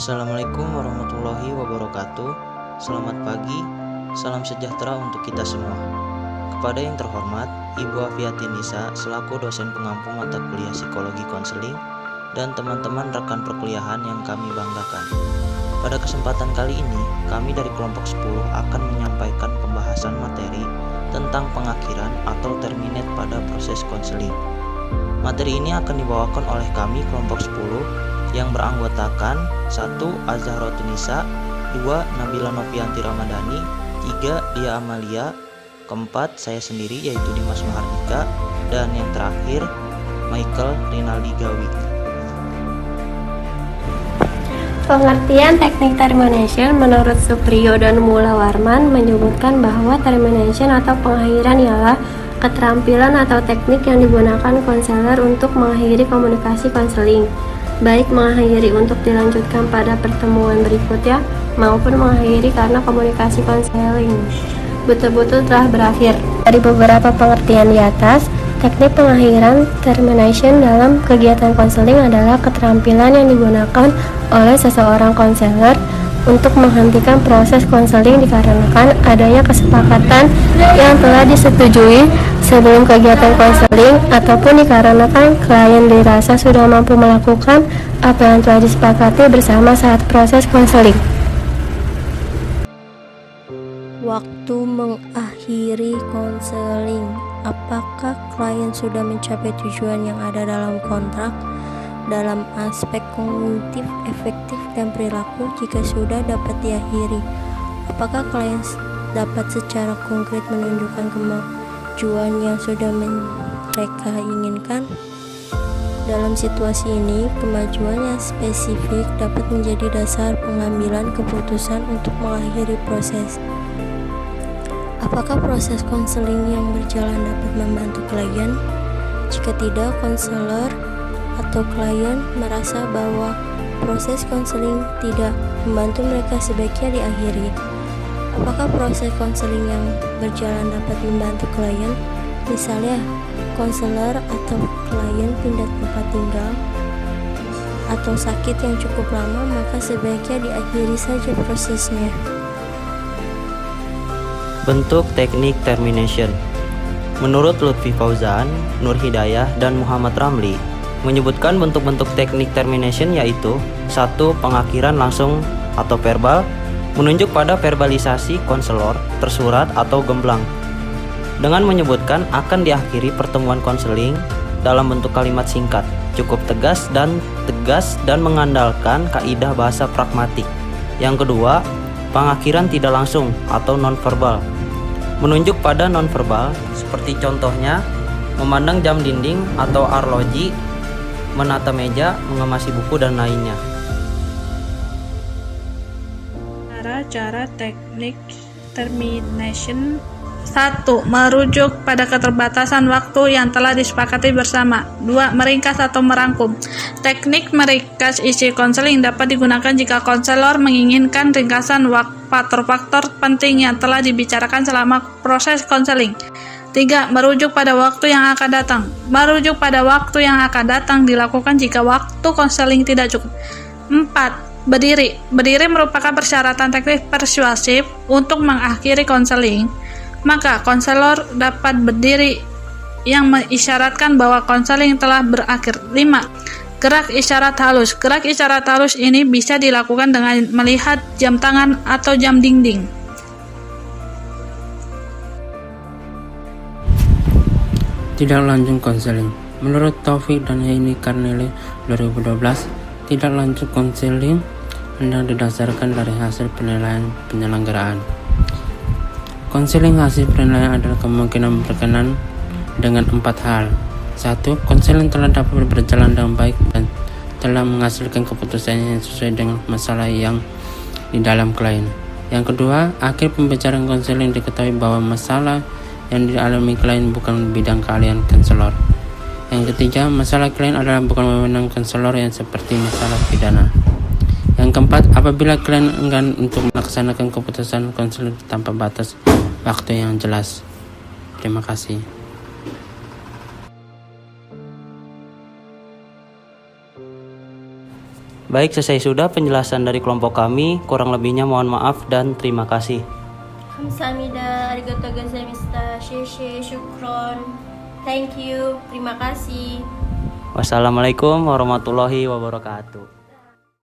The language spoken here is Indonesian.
Assalamualaikum warahmatullahi wabarakatuh. Selamat pagi, salam sejahtera untuk kita semua. Kepada yang terhormat Ibu Afiatin Nisa selaku dosen pengampu mata kuliah psikologi konseling dan teman-teman rekan perkuliahan yang kami banggakan. Pada kesempatan kali ini, kami dari kelompok 10 akan menyampaikan pembahasan materi tentang pengakhiran atau terminate pada proses konseling. Materi ini akan dibawakan oleh kami kelompok 10 yang beranggotakan 1. Az-Zahratun Nisa, 2. Nabila Novianti Ramadhani, 3. Dia Amalia, 4. Saya sendiri yaitu Dimas Mahardika, dan yang terakhir Michael Rinaldi Gawi. Pengertian teknik termination menurut Supriyo dan Mulawarman menyebutkan bahwa termination atau pengakhiran ialah keterampilan atau teknik yang digunakan konselor untuk mengakhiri komunikasi konseling, baik mengakhiri untuk dilanjutkan pada pertemuan berikutnya maupun mengakhiri karena komunikasi konseling betul-betul telah berakhir. Dari beberapa pengertian di atas, teknik pengakhiran termination dalam kegiatan konseling adalah keterampilan yang digunakan oleh seseorang konselor untuk menghentikan proses konseling dikarenakan adanya kesepakatan yang telah disetujui sebelum kegiatan konseling ataupun dikarenakan klien dirasa sudah mampu melakukan apa yang telah disepakati bersama saat proses konseling. Waktu mengakhiri konseling. Apakah klien sudah mencapai tujuan yang ada dalam kontrak? Dalam aspek kognitif, efektif, dan perilaku, jika sudah dapat diakhiri, apakah klien dapat secara konkret menunjukkan kemajuan yang sudah mereka inginkan? Dalam situasi ini, kemajuan yang spesifik dapat menjadi dasar pengambilan keputusan untuk mengakhiri proses. Apakah proses konseling yang berjalan dapat membantu klien? Jika tidak, konselor atau klien merasa bahwa proses konseling tidak membantu mereka, sebaiknya diakhiri. Apakah proses konseling yang berjalan dapat membantu klien? Misalnya, konselor atau klien pindah tempat tinggal atau sakit yang cukup lama, maka sebaiknya diakhiri saja prosesnya. Bentuk teknik termination. Menurut Lutfi Fauzan, Nur Hidayah, dan Muhammad Ramli menyebutkan bentuk-bentuk teknik termination yaitu 1. Pengakhiran langsung atau verbal, menunjuk pada verbalisasi konselor, tersurat atau gemblang, dengan menyebutkan akan diakhiri pertemuan konseling dalam bentuk kalimat singkat, cukup tegas dan mengandalkan kaidah bahasa pragmatik. Yang kedua, pengakhiran tidak langsung atau non-verbal, menunjuk pada non-verbal seperti contohnya memandang jam dinding atau arloji, menata meja, mengemasi buku, dan lainnya. Cara teknik termination. 1. Merujuk pada keterbatasan waktu yang telah disepakati bersama. 2. Meringkas atau merangkum. Teknik meringkas isi konseling dapat digunakan jika konselor menginginkan ringkasan faktor-faktor penting yang telah dibicarakan selama proses konseling. 3. Merujuk pada waktu yang akan datang. Merujuk pada waktu yang akan datang dilakukan jika waktu konseling tidak cukup. 4. Berdiri. Berdiri merupakan persyaratan teknik persuasif untuk mengakhiri konseling. Maka konselor dapat berdiri yang mengisyaratkan bahwa konseling telah berakhir. 5. Gerak isyarat halus. Gerak isyarat halus ini bisa dilakukan dengan melihat jam tangan atau jam dinding. Tidak lanjut konseling. Menurut Taufik dan Heini Karneli 2012, tidak lanjut konseling hendak didasarkan dari hasil penilaian penyelenggaraan. Konseling hasil penilaian adalah kemungkinan berkenan dengan 4 hal. 1. Konseling telah dapat berjalan dengan baik dan telah menghasilkan keputusan yang sesuai dengan masalah yang di dalam klien. Yang kedua, akhir pembicaraan konseling diketahui bahwa masalah yang dialami klien bukan bidang keahlian konselor. Yang ketiga, masalah klien adalah bukan wewenang konselor yang seperti masalah pidana. Yang keempat, apabila klien enggan untuk melaksanakan keputusan konseling tanpa batas waktu yang jelas. Terima kasih. Baik, selesai sudah penjelasan dari kelompok kami. Kurang lebihnya mohon maaf dan terima kasih. Kamsahamnida, arigatou gozaimashita, syukron. Thank you, terima kasih. Wassalamualaikum warahmatullahi wabarakatuh.